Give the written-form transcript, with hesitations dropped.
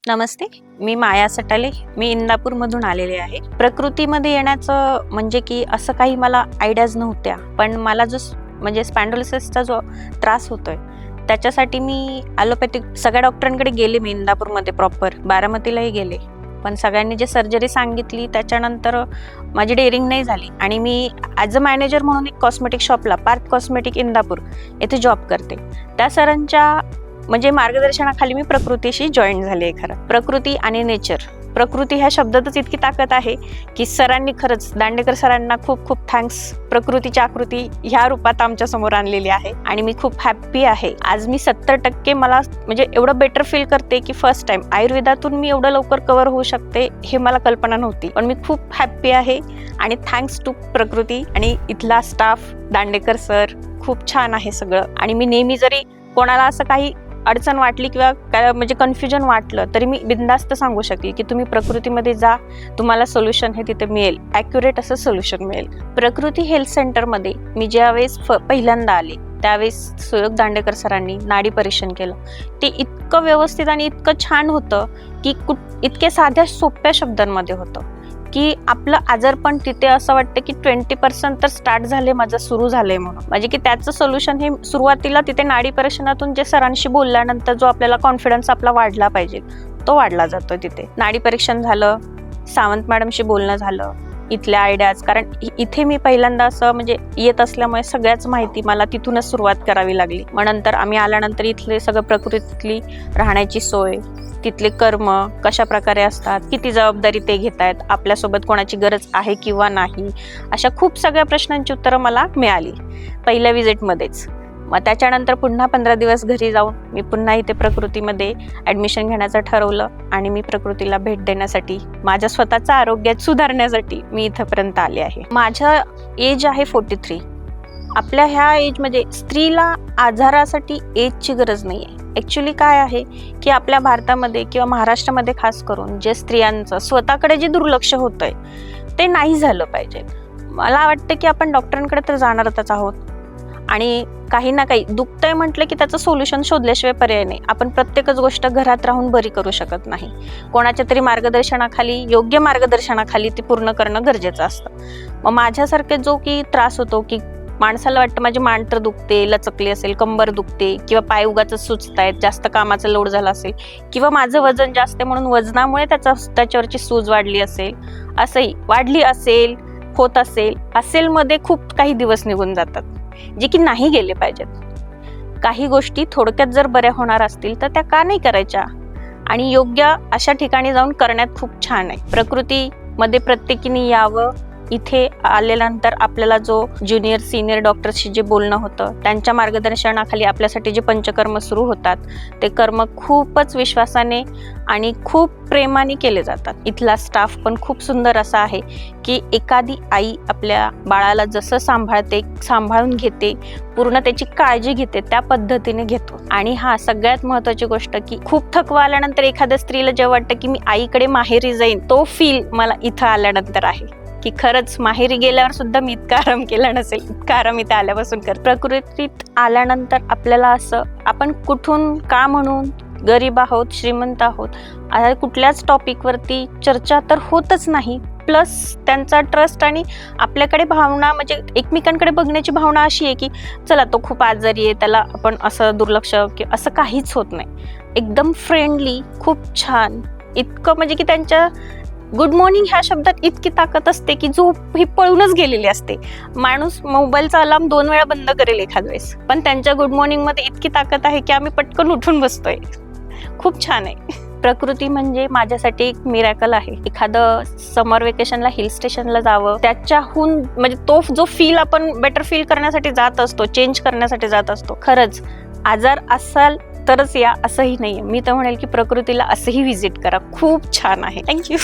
नमस्ते, मी माया सटाले. मी इंदापूरमधून आलेले आहे. प्रकृतीमध्ये येण्याचं म्हणजे की असं काही मला आयडियाज नव्हत्या, पण मला जो म्हणजे स्पँडोलिसिसचा जो त्रास होतोय त्याच्यासाठी मी ॲलोपॅथिक सगळ्या डॉक्टरांकडे गेले. मी इंदापूरमध्ये प्रॉपर बारामतीलाही गेले, पण सगळ्यांनी जे सर्जरी सांगितली त्याच्यानंतर माझी डेअरिंग नाही झाली आणि मी ॲज अ मॅनेजर म्हणून एक कॉस्मेटिक शॉपला पार्थ कॉस्मेटिक इंदापूर येथे जॉब करते. त्या सरांच्या म्हणजे मार्गदर्शनाखाली मी प्रकृतीशी जॉईन झाले आहे. खरं प्रकृती आणि नेचर, प्रकृती ह्या शब्दातच इतकी ताकद आहे की सरांनी खरंच दांडेकर सरांना खूप खूप थँक्स. प्रकृतीची आकृती ह्या रूपात आमच्या समोर आणलेली आहे आणि मी खूप हॅप्पी आहे. आज मी 70% मला म्हणजे एवढं बेटर फील करते की फर्स्ट टाइम आयुर्वेदातून मी एवढं लवकर कव्हर होऊ शकते हे मला कल्पना नव्हती, पण मी खूप हॅप्पी आहे आणि थँक्स टू प्रकृती आणि इथला स्टाफ. दांडेकर सर खूप छान आहे सगळं. आणि मी नेहमी जरी कोणाला असं काही अडचण वाटली किंवा काय म्हणजे कन्फ्युजन वाटलं तरी मी बिनधास्त सांगू शकेल की तुम्ही प्रकृतीमध्ये जा, तुम्हाला सोल्युशन हे तिथे मिळेल, ॲक्युरेट असं सोल्युशन मिळेल. प्रकृती हेल्थ सेंटरमध्ये मी ज्यावेळेस पहिल्यांदा आले त्यावेळेस सुयोग दांडेकर सरांनी नाडी परीक्षण केलं. ते इतकं व्यवस्थित आणि इतकं छान होतं की इतके साध्या सोप्या शब्दांमध्ये होतं की आपलं आजारपण तिथे असं वाटतं की 20% तर स्टार्ट झाले, माझं सुरू झालंय म्हणून. म्हणजे की त्याचं सोल्युशन हे सुरुवातीला तिथे नाडी परीक्षणातून जे सरांशी बोलल्यानंतर जो आपल्याला कॉन्फिडन्स आपला वाढला पाहिजे तो वाढला जातोय. तिथे नाडी परीक्षण झालं, सावंत मॅडमशी बोलणं झालं, इथल्या आयडियाज, कारण इथे मी पहिल्यांदा असं म्हणजे येत असल्यामुळे सगळ्याच माहिती मला तिथूनच सुरुवात करावी लागली. मग नंतर आम्ही आल्यानंतर इथले सगळं प्रकृतीतली राहण्याची सोय, तिथले कर्म कशा प्रकारे असतात, किती जबाबदारी ते घेत आहेत, आपल्यासोबत कोणाची गरज आहे किंवा नाही, अशा खूप सगळ्या प्रश्नांची उत्तरं मला मिळाली पहिल्या विजिटमध्येच. मग त्याच्यानंतर पुन्हा 15 दिवस घरी जाऊन मी पुन्हा इथे प्रकृतीमध्ये ॲडमिशन घेण्याचं ठरवलं आणि मी प्रकृतीला भेट देण्यासाठी, माझ्या स्वतःचं आरोग्य सुधारण्यासाठी मी इथंपर्यंत आले आहे. माझं एज आहे 43. आपल्या ह्या एजमध्ये स्त्रीला आजारासाठी एजची गरज नाही आहे. ॲक्च्युली काय आहे की आपल्या भारतामध्ये किंवा महाराष्ट्रामध्ये खास करून जे स्त्रियांचं स्वतःकडे जे दुर्लक्ष होतंय ते नाही झालं पाहिजे. मला वाटतं की आपण डॉक्टरांकडे तर जाणारच आहोत आणि काही ना काही दुखतंय म्हटलं की त्याचं सोल्युशन शोधल्याशिवाय पर्याय नाही. आपण प्रत्येकच गोष्ट घरात राहून बरी करू शकत नाही. कोणाच्या तरी मार्गदर्शनाखाली, योग्य मार्गदर्शनाखाली ती पूर्ण करणं गरजेचं असतं. मग माझ्यासारखे जो की त्रास होतो की माणसाला वाटतं माझी मान तर दुखते, लचकली असेल, कंबर दुखते किंवा पाय उगाच सुचतायत, जास्त कामाचा लोड झाला असेल किंवा माझं वजन जास्त आहे म्हणून वजनामुळे त्याच्यावरची सूज वाढली असेल, असंही वाढली असेल, होत असेल मध्ये खूप काही दिवस निघून जातात जे की नाही गेले पाहिजेत. काही गोष्टी थोडक्यात जर बऱ्या होणार असतील तर त्या का नाही करायच्या आणि योग्य अशा ठिकाणी जाऊन करण्यात खूप छान आहे. प्रकृतीमध्ये प्रत्येकीने यावं. इथे आल्यानंतर आपल्याला जो ज्युनियर सिनियर डॉक्टरशी जे बोलणं होतं त्यांच्या मार्गदर्शनाखाली आपल्यासाठी जे पंचकर्म सुरू होतात ते कर्म खूपच विश्वासाने आणि खूप प्रेमाने केले जातात. इथला स्टाफ पण खूप सुंदर असा आहे की एखादी आई आपल्या बाळाला जसं सांभाळते, सांभाळून घेते, पूर्ण त्याची काळजी घेते त्या पद्धतीने घेतो. आणि हा सगळ्यात महत्त्वाची गोष्ट की खूप थकवा आल्यानंतर एखाद्या स्त्रीला जेव्हा वाटतं की मी आईकडे माहेरी जाईन, तो फील मला इथं आल्यानंतर आहे की खरंच माहेरी गेल्यावर सुद्धा मी इतका आराम केला नसेल इतका आराम इथे आल्यापासून कर. प्रकृतीत आल्यानंतर आपल्याला असं आपण कुठून का म्हणून गरीब आहोत, श्रीमंत आहोत, कुठल्याच टॉपिकवरती चर्चा तर होतच नाही. प्लस त्यांचा ट्रस्ट आणि आपल्याकडे भावना म्हणजे एकमेकांकडे बघण्याची भावना अशी आहे की चला तो खूप आजारी आहे, त्याला आपण असं दुर्लक्ष की असं काहीच होत नाही. एकदम फ्रेंडली, खूप छान. इतकं म्हणजे की त्यांच्या गुड मॉर्निंग ह्या शब्दात इतकी ताकद असते की झोप ही पळूनच गेलेली असते. माणूस मोबाईलचा अलार्म 2 वेळा बंद करेल एखाद वेळेस, पण त्यांच्या गुड मॉर्निंग मध्ये इतकी ताकद आहे की आम्ही पटकन उठून बसतोय. खूप छान आहे. प्रकृती म्हणजे माझ्यासाठी एक मिरॅकल आहे. एखादं समर वेकेशनला हिल स्टेशनला जावं, त्याच्याहून म्हणजे तो जो फील आपण बेटर फील करण्यासाठी जात असतो, चेंज करण्यासाठी जात असतो. खरंच आजार असाल तरच या असंही नाहीये. मी तर म्हणेल की प्रकृतीला असंही व्हिजिट करा, खूप छान आहे. थँक्यू.